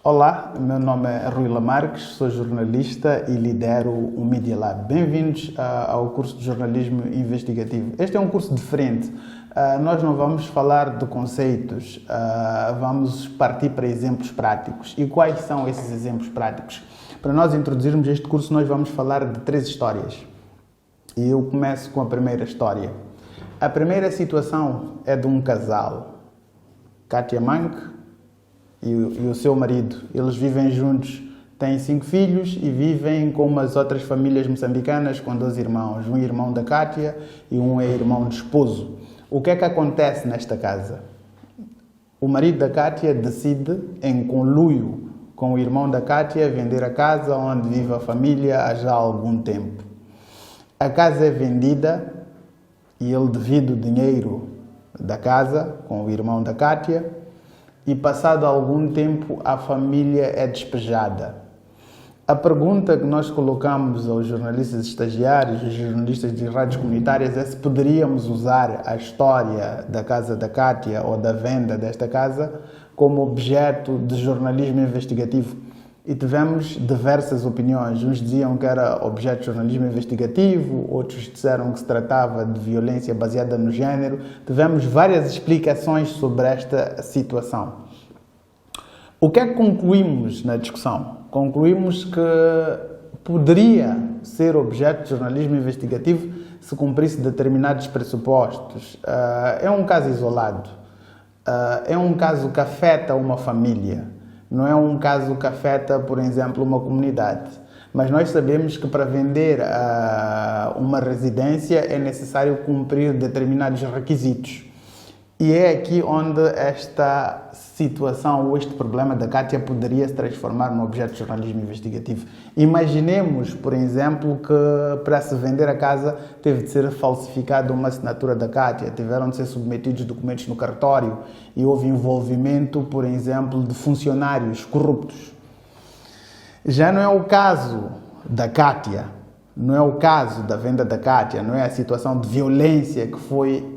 Olá, meu nome é Rui Lamarques, sou jornalista e lidero o Media Lab. Bem-vindos ao curso de jornalismo investigativo. Este é um curso diferente. Nós não vamos falar de conceitos, vamos partir para exemplos práticos. E quais são esses exemplos práticos? Para nós introduzirmos este curso, nós vamos falar de 3 histórias. E eu começo com a primeira história. A primeira situação é de um casal, Katia Mank e o seu marido. Eles vivem juntos, têm 5 filhos e vivem com umas outras famílias moçambicanas com 2 irmãos. Um irmão da Katia e um é irmão de esposo. O que é que acontece nesta casa? O marido da Katia decide, em conluio com o irmão da Katia, vender a casa onde vive a família há já algum tempo. A casa é vendida e ele divide o dinheiro da casa com o irmão da Katia. E passado algum tempo a família é despejada. A pergunta que nós colocamos aos jornalistas estagiários, aos jornalistas de rádios comunitárias, é se poderíamos usar a história da casa da Katia ou da venda desta casa como objeto de jornalismo investigativo. E tivemos diversas opiniões. Uns diziam que era objeto de jornalismo investigativo, outros disseram que se tratava de violência baseada no género. Tivemos várias explicações sobre esta situação. O que é que concluímos na discussão? Concluímos que poderia ser objeto de jornalismo investigativo se cumprisse determinados pressupostos. É um caso isolado. É um caso que afeta uma família. Não é um caso que afeta, por exemplo, uma comunidade. Mas nós sabemos que para vender uma residência é necessário cumprir determinados requisitos. E é aqui onde esta situação ou este problema da Katia poderia se transformar num objeto de jornalismo investigativo. Imaginemos, por exemplo, que para se vender a casa teve de ser falsificada uma assinatura da Katia, tiveram de ser submetidos documentos no cartório e houve envolvimento, por exemplo, de funcionários corruptos. Já não é o caso da Katia. Não é o caso da venda da Katia, não é a situação de violência que foi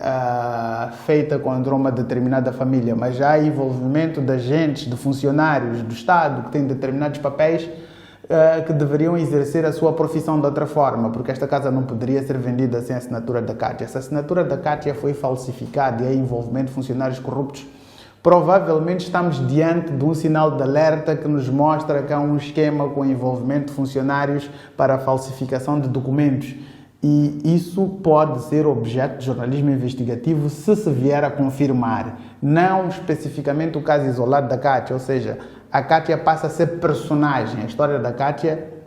feita contra uma determinada família, mas já há envolvimento de agentes, de funcionários do Estado que têm determinados papéis que deveriam exercer a sua profissão de outra forma, porque esta casa não poderia ser vendida sem a assinatura da Katia. Se a assinatura da Katia foi falsificada e há envolvimento de funcionários corruptos, provavelmente estamos diante de um sinal de alerta que nos mostra que há um esquema com envolvimento de funcionários para a falsificação de documentos. E isso pode ser objeto de jornalismo investigativo se vier a confirmar. Não especificamente o caso isolado da Katia, ou seja, a Katia passa a ser personagem. A história da Katia,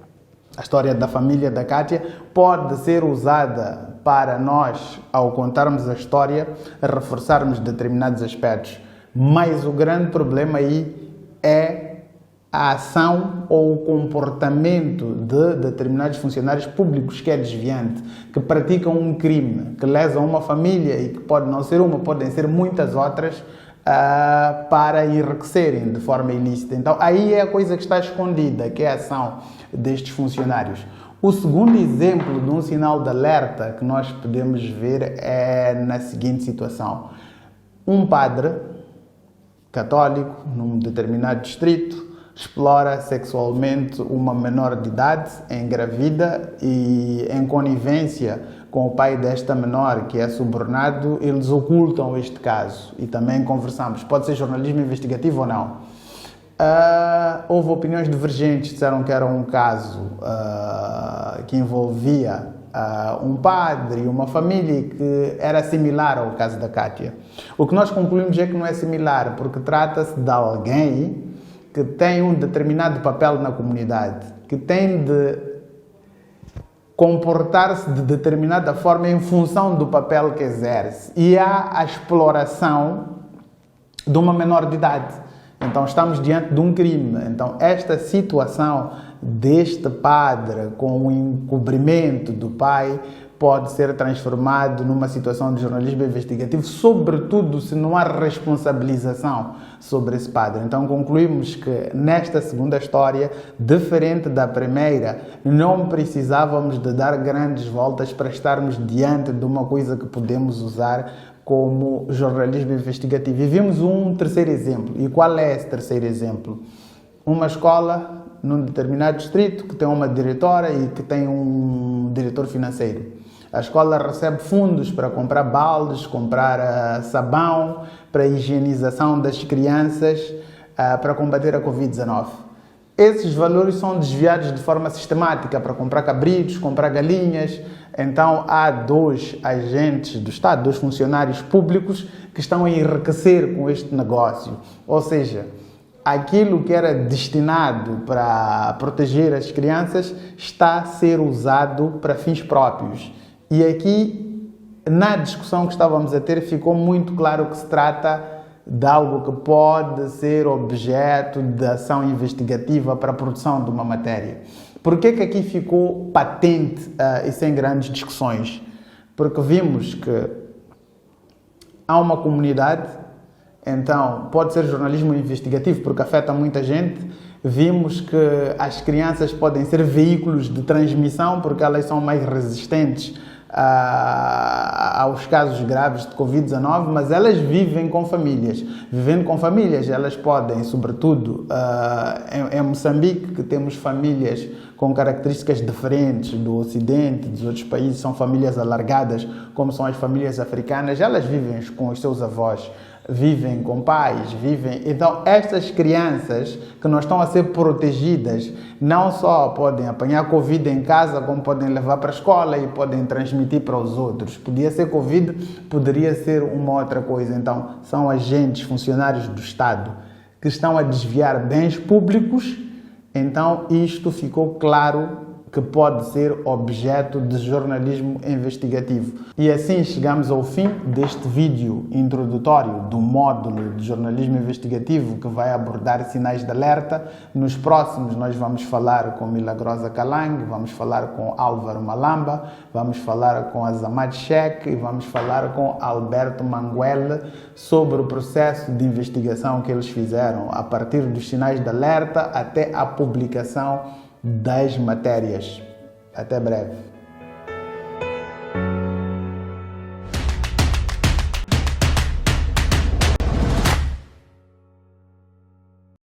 a história da família da Katia, pode ser usada para nós, ao contarmos a história, reforçarmos determinados aspectos. Mas o grande problema aí é a ação ou o comportamento de determinados funcionários públicos que é desviante, que praticam um crime, que lesam uma família e que pode não ser uma, podem ser muitas outras, para enriquecerem de forma ilícita. Então aí é a coisa que está escondida, que é a ação destes funcionários. O segundo exemplo de um sinal de alerta que nós podemos ver é na seguinte situação. Um padre católico, num determinado distrito, explora sexualmente uma menor de idade, engravida e em conivência com o pai desta menor, que é subornado, eles ocultam este caso e também conversamos. Pode ser jornalismo investigativo ou não. Houve opiniões divergentes, disseram que era um caso que envolvia um padre e uma família que era similar ao caso da Katia. O que nós concluímos é que não é similar, porque trata-se de alguém que tem um determinado papel na comunidade, que tem de comportar-se de determinada forma em função do papel que exerce. E há a exploração de uma menor de idade. Então estamos diante de um crime. Então esta situação deste padre com o encobrimento do pai pode ser transformado numa situação de jornalismo investigativo, sobretudo se não há responsabilização sobre esse padre. Então concluímos que nesta segunda história, diferente da primeira, não precisávamos de dar grandes voltas para estarmos diante de uma coisa que podemos usar como jornalismo investigativo. E vimos um terceiro exemplo. E qual é esse terceiro exemplo? uma escola num determinado distrito que tem uma diretora e que tem um diretor financeiro. A escola recebe fundos para comprar baldes, comprar sabão, para a higienização das crianças, para combater a Covid-19. Esses valores são desviados de forma sistemática para comprar cabritos, comprar galinhas. Então, há 2 agentes do Estado, 2 funcionários públicos que estão a enriquecer com este negócio. Ou seja, aquilo que era destinado para proteger as crianças está a ser usado para fins próprios. E aqui, na discussão que estávamos a ter, ficou muito claro que se trata de algo que pode ser objeto de ação investigativa para a produção de uma matéria. Por que aqui ficou patente e sem grandes discussões? Porque vimos que há uma comunidade, então pode ser jornalismo investigativo porque afeta muita gente. Vimos que as crianças podem ser veículos de transmissão porque elas são mais resistentes aos casos graves de Covid-19, mas elas vivem com famílias. Vivendo com famílias, elas podem, sobretudo em Moçambique, que temos famílias com características diferentes do Ocidente, dos outros países, são famílias alargadas, como são as famílias africanas, elas vivem com os seus avós, vivem com pais, vivem... Então, estas crianças que não estão a ser protegidas, não só podem apanhar Covid em casa, como podem levar para a escola e podem transmitir para os outros. Podia ser Covid, poderia ser uma outra coisa. Então, são agentes, funcionários do Estado que estão a desviar bens públicos. Então, isto ficou claro que pode ser objeto de jornalismo investigativo. E assim chegamos ao fim deste vídeo introdutório do módulo de jornalismo investigativo que vai abordar sinais de alerta. Nos próximos nós vamos falar com Milagrosa Calang, vamos falar com Álvaro Malamba, vamos falar com Azamad Sheikh e vamos falar com Alberto Manguel sobre o processo de investigação que eles fizeram a partir dos sinais de alerta até a publicação das matérias. Até breve.